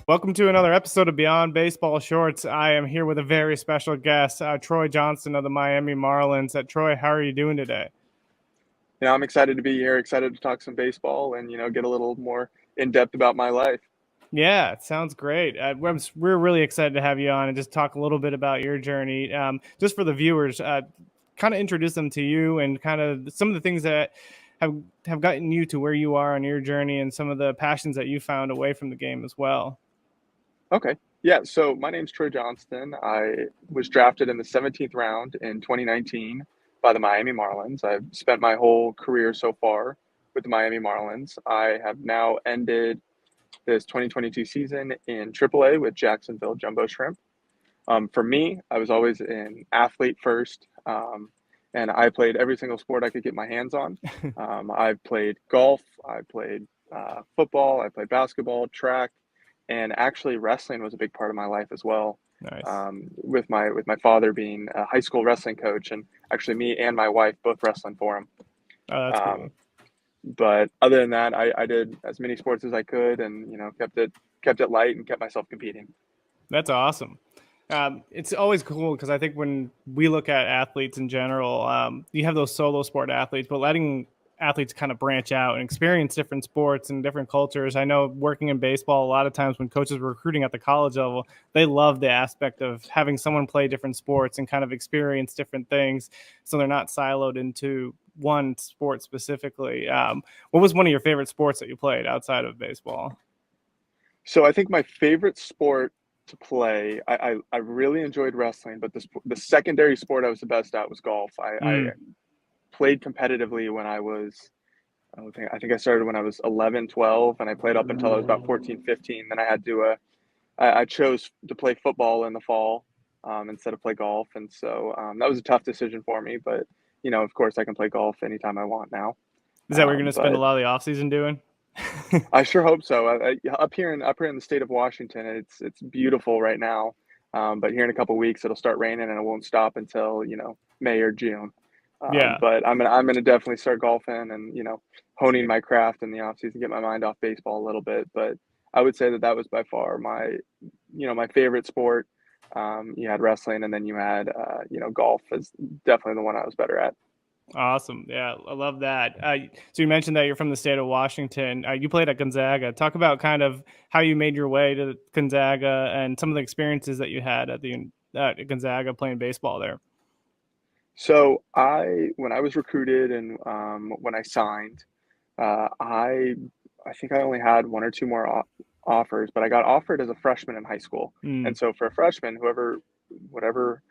Welcome to another episode of Beyond Baseball Shorts. I am here with a very special guest, Troy Johnston of the Miami Marlins. Troy, how are you doing today? I'm excited to be here, excited to talk some baseball and, get a little more in depth about my life. Yeah, it sounds great. We're really excited to have you on and just talk a little bit about your journey. Just for the viewers, kind of introduce them to you and kind of some of the things that have have gotten you to where you are on your journey and some of the passions that you found away from the game as well. Okay. Yeah. So my name's Troy Johnston. I was drafted in the 17th round in 2019 by the Miami Marlins. I've spent my whole career so far with the Miami Marlins. I have now ended this 2022 season in AAA with Jacksonville Jumbo Shrimp. For me, I was always an athlete first, and I played every single sport I could get my hands on. I played golf, I played football, I played basketball, track, and actually wrestling was a big part of my life as well. Nice. With my father being a high school wrestling coach, and actually me and my wife both wrestling for him. Oh, that's Um, cool. but other than that, I did as many sports as I could, and kept it light and kept myself competing. That's awesome. It's always cool because I think when we look at athletes in general, you have those solo sport athletes, but letting athletes kind of branch out and experience different sports and different cultures. I know working in baseball, a lot of times when coaches were recruiting at the college level, they love the aspect of having someone play different sports and kind of experience different things so they're not siloed into one sport specifically. What was one of your favorite sports that you played outside of baseball? So I think my favorite sport to play, I really enjoyed wrestling, but the secondary sport I was the best at was golf. I Mm, played competitively when I think I started when I was 11, 12, and I played up until I was about 14, 15. Then I chose to play football in the fall instead of play golf. And so that was a tough decision for me. But, of course, I can play golf anytime I want now. is that what you're going to spend a But lot of the off season doing? I sure hope so. Up here in the state of Washington, it's beautiful right now. But here in a couple weeks, it'll start raining and it won't stop until May or June. Yeah. But I'm gonna definitely start golfing and honing my craft in the off season, get my mind off baseball a little bit. But I would say that was by far my favorite sport. You had wrestling, and then you had golf is definitely the one I was better at. Awesome. Yeah, I love that. So you mentioned that you're from the state of Washington. You played at Gonzaga. Talk about kind of how you made your way to Gonzaga and some of the experiences that you had at the Gonzaga playing baseball there. So when I was recruited and when I signed, I think I only had one or two more offers, but I got offered as a freshman in high school. Mm, And so for a freshman, whatever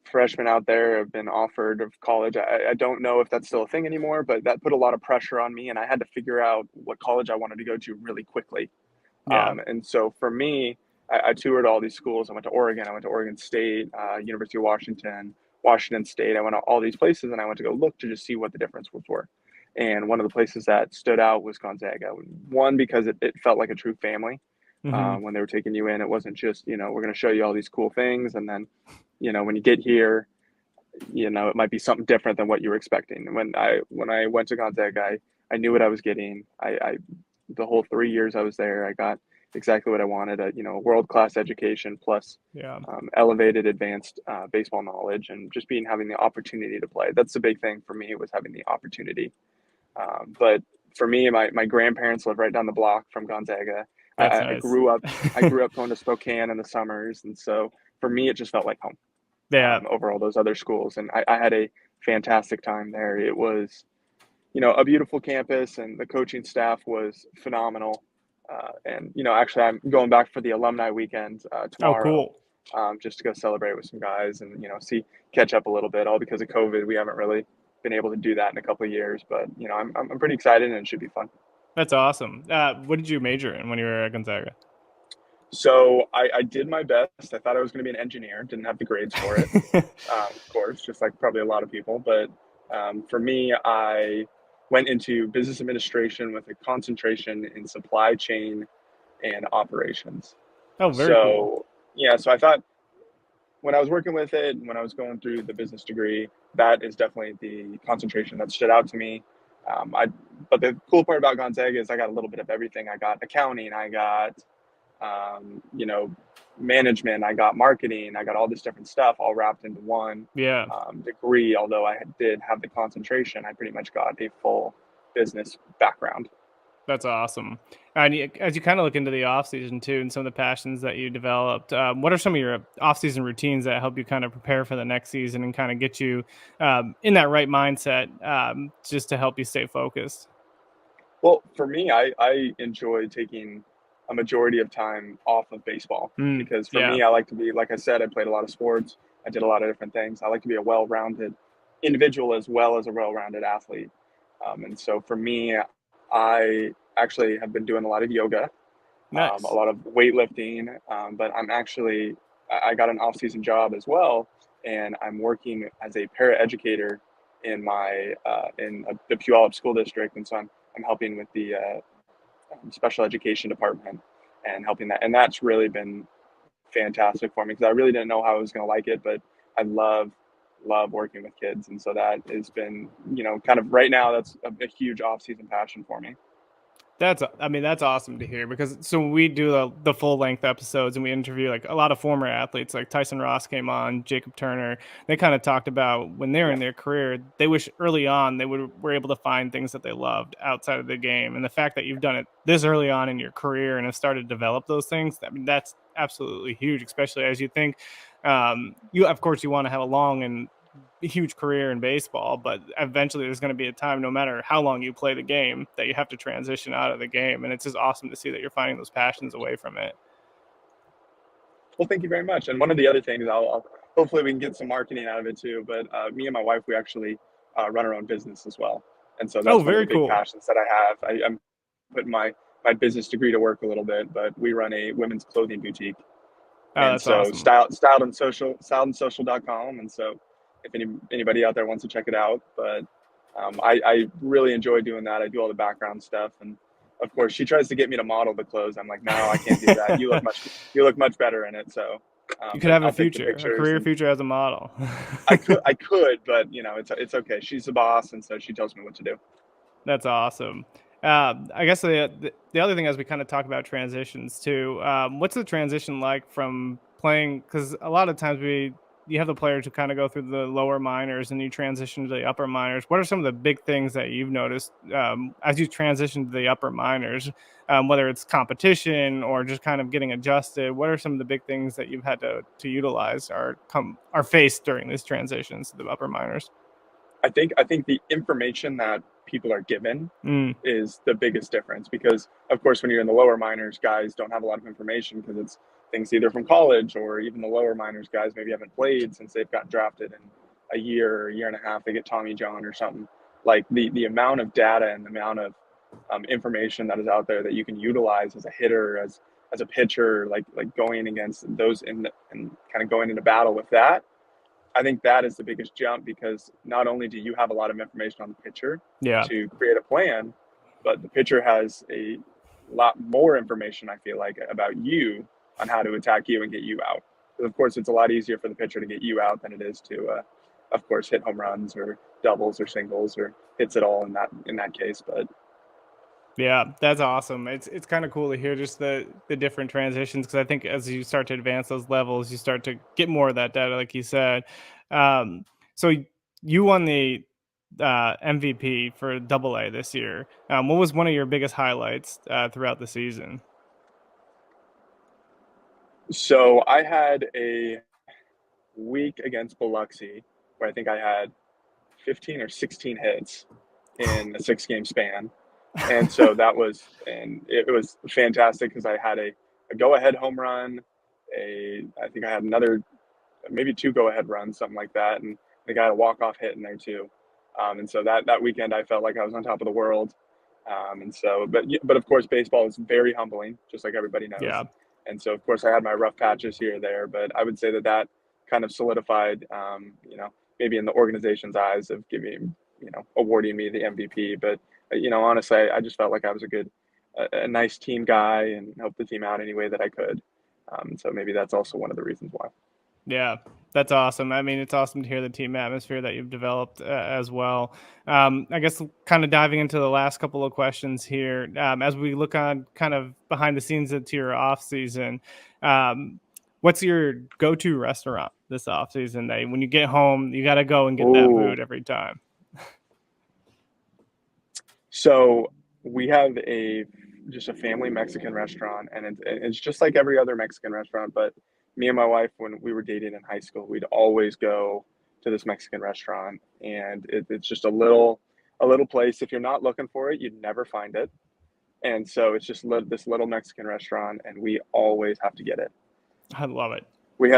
freshmen out there have been offered of college, I don't know if that's still a thing anymore, but that put a lot of pressure on me, and I had to figure out what college I wanted to go to really quickly. yeah, And so for me, I toured all these schools. I went to Oregon. I went to Oregon State, University of Washington, Washington State. I went to all these places, and I went to go look to just see what the differences were. And one of the places that stood out was Gonzaga. One, because it felt like a true family hmm, when they were taking you in. It wasn't just, we're going to show you all these cool things. And then, when you get here, it might be something different than what you were expecting. And when I went to Gonzaga, I knew what I was getting. The whole 3 years I was there, I got exactly what I wanted, a world class education plus yeah, elevated advanced baseball knowledge, and just having the opportunity to play. That's the big thing for me, was having the opportunity. But for me, my grandparents live right down the block from Gonzaga. I, that's I I nice. grew up I grew up going to Spokane in the summers, and so for me, it just felt like home Yeah, over all those other schools. And I had a fantastic time there. It was, a beautiful campus, and the coaching staff was phenomenal. And actually, I'm going back for the alumni weekend oh, tomorrow, cool. just to go celebrate with some guys and catch up a little bit. All because of COVID, we haven't really been able to do that in a couple of years. But I'm pretty excited, and it should be fun. That's awesome. What did you major in when you were at Gonzaga? So I did my best. I thought I was going to be an engineer. Didn't have the grades for it, of course, just like probably a lot of people. But for me, I went into business administration with a concentration in supply chain and operations. Oh, very cool. So, yeah, so I thought when I was working with it, when I was going through the business degree, that is definitely the concentration that stood out to me. Um, I, but the cool part about Gonzaga is I got a little bit of everything. I got accounting, I got you know, management, I got marketing, I got all this different stuff all wrapped into one Yeah. degree. Although did have the concentration, I pretty much got a full business background. That's awesome. And as you kind of look into the off season too, and some of the passions that you developed, what are some of your off season routines that help you kind of prepare for the next season and kind of get you in that right mindset, just to help you stay focused? Well, for me, I enjoy taking a majority of time off of baseball because for Yeah, me, I like to be, like I said, I played a lot of sports. I did a lot of different things. I like to be a well rounded individual as well as a well rounded athlete. And so for me, I actually have been doing a lot of yoga, a nice. lot of weightlifting, but I got an off season job as well. And I'm working as a paraeducator in the Puyallup School District. And so I'm helping with the special education department and helping that. And that's really been fantastic for me because I really didn't know how I was going to like it, but I love working with kids. And so that has been, kind of right now, that's a huge off season passion for me. I mean, that's awesome to hear because so when we do the full length episodes and we interview like a lot of former athletes, like Tyson Ross came on, Jacob Turner, they kind of talked about when they're Yeah. in their career, they wish early on were able to find things that they loved outside of the game. And the fact that you've done it this early on in your career and have started to develop those things, I mean, that's absolutely huge, especially as you think, you, of course, you want to have a long and huge career in baseball, but eventually there's going to be a time, no matter how long you play the game, that you have to transition out of the game. And it's just awesome to see that you're finding those passions away from it. Well, thank you very much. And one of the other things, I'll hopefully we can get some marketing out of it too. But me and my wife, we actually run our own business as well, and so Oh, that's one of the very big cool. passions that I have. I'm putting my business degree to work a little bit, but we run a women's clothing boutique, Oh, and that's so awesome. styledandsocial.com. And so if anybody out there wants to check it out, but I really enjoy doing that. I do all the background stuff, and of course, she tries to get me to model the clothes. I'm like, no, I can't do that. You look much better in it. So, You could but have I'll take the a pictures, career and future as a model. I could, but it's okay. She's the boss, and so she tells me what to do. That's awesome. I guess the other thing, as we kind of talk about transitions too, what's the transition like from playing? Because a lot of times you have the players who kind of go through the lower minors and you transition to the upper minors. What are some of the big things that you've noticed as you transition to the upper minors, whether it's competition or just kind of getting adjusted? What are some of the big things that you've had to utilize or are faced during these transitions to the upper minors? I think the information that people are given Mm, is the biggest difference because of course when you're in the lower minors, guys don't have a lot of information because it's things either from college or even the lower minors guys maybe haven't played since they've got drafted in a year or a year and a half. They get Tommy John or something. Like the amount of data and the amount of information that is out there that you can utilize as a hitter, as a pitcher, like going against those and kind of going into battle with that. I think that is the biggest jump because not only do you have a lot of information on the pitcher yeah. to create a plan, but the pitcher has a lot more information, I feel like, about you on how to attack you and get you out. Because of course, it's a lot easier for the pitcher to get you out than it is to, of course, hit home runs or doubles or singles or hits it all in that case. But Yeah, that's awesome. It's kind of cool to hear just the different transitions because I think as you start to advance those levels, you start to get more of that data, like you said. So you won the MVP for Double A this year. What was one of your biggest highlights throughout the season? so I had a week against Biloxi where I think I had 15 or 16 hits in a 6 game span. And so and it was fantastic because I had a go ahead home run, I think I had another, maybe two go ahead runs, something like that. And I think I had a walk off hit in there too. And so that weekend I felt like I was on top of the world. And so, but of course, baseball is very humbling, just like everybody knows. Yeah, And so, of course, I had my rough patches here or there, but I would say that kind of solidified, maybe in the organization's eyes of giving, awarding me the MVP. But honestly, I just felt like I was a nice team guy and helped the team out any way that I could. So maybe that's also one of the reasons why. yeah. That's awesome. I mean, it's awesome to hear the team atmosphere that you've developed as well. I guess kind of diving into the last couple of questions here, as we look on kind of behind the scenes into your off season, um, what's your go-to restaurant this off season that when you get home, you got to go and get that Oh, food every time? so we have just a family Mexican restaurant, and it's just like every other Mexican restaurant. But me and my wife, when we were dating in high school, we'd always go to this Mexican restaurant, and it's just a little place. If you're not looking for it, you'd never find it. And so it's just this little Mexican restaurant, and we always have to get it. I love it. We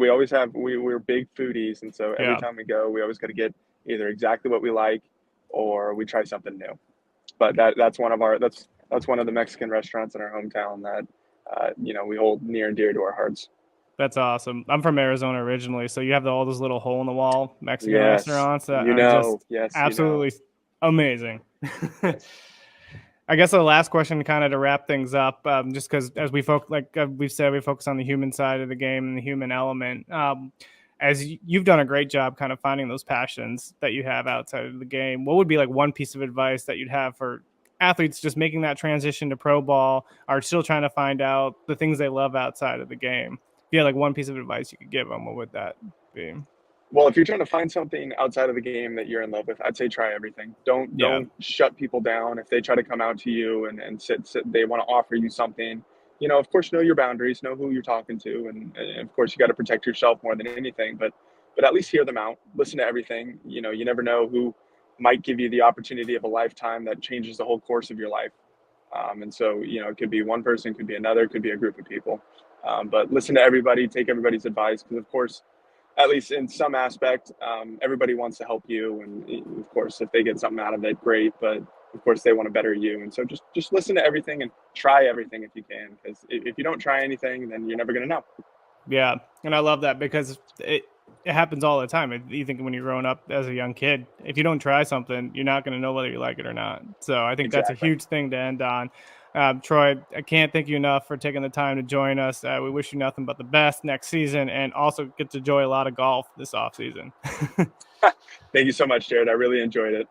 always have we're big foodies, and so every Yeah, time we go, we always got to get either exactly what we like or we try something new. But that's one of the Mexican restaurants in our hometown that we hold near and dear to our hearts. that's awesome. I'm from Arizona originally, so you have all those little hole in the wall Mexican Yes, restaurants that are just yes, absolutely amazing. yes. I guess the last question, kind of to wrap things up, just because as we've said, we focus on the human side of the game and the human element. You've done a great job, kind of finding those passions that you have outside of the game. What would be like one piece of advice that you'd have for athletes just making that transition to pro ball, are still trying to find out the things they love outside of the game? If you had like one piece of advice you could give them, what would that be? Well, if you're trying to find something outside of the game that you're in love with, I'd say try everything. Yeah, Don't shut people down if they try to come out to you and sit they want to offer you something. Of course, know your boundaries, know who you're talking to, and of course, you got to protect yourself more than anything. But at least hear them out, listen to everything. You never know who might give you the opportunity of a lifetime that changes the whole course of your life. And so, it could be one person, could be another, could be a group of people. But listen to everybody, take everybody's advice, because of course, at least in some aspect, everybody wants to help you, and of course, if they get something out of it, great. But of course, they want to better you, and so just listen to everything and try everything if you can, because if you don't try anything, then you're never going to know. yeah, and I love that because it happens all the time. You think when you're growing up as a young kid, if you don't try something, you're not going to know whether you like it or not. So I think that's a Exactly. huge thing to end on. Troy, I can't thank you enough for taking the time to join us. We wish you nothing but the best next season, and also get to enjoy a lot of golf this off season. Thank you so much, Jared. I really enjoyed it.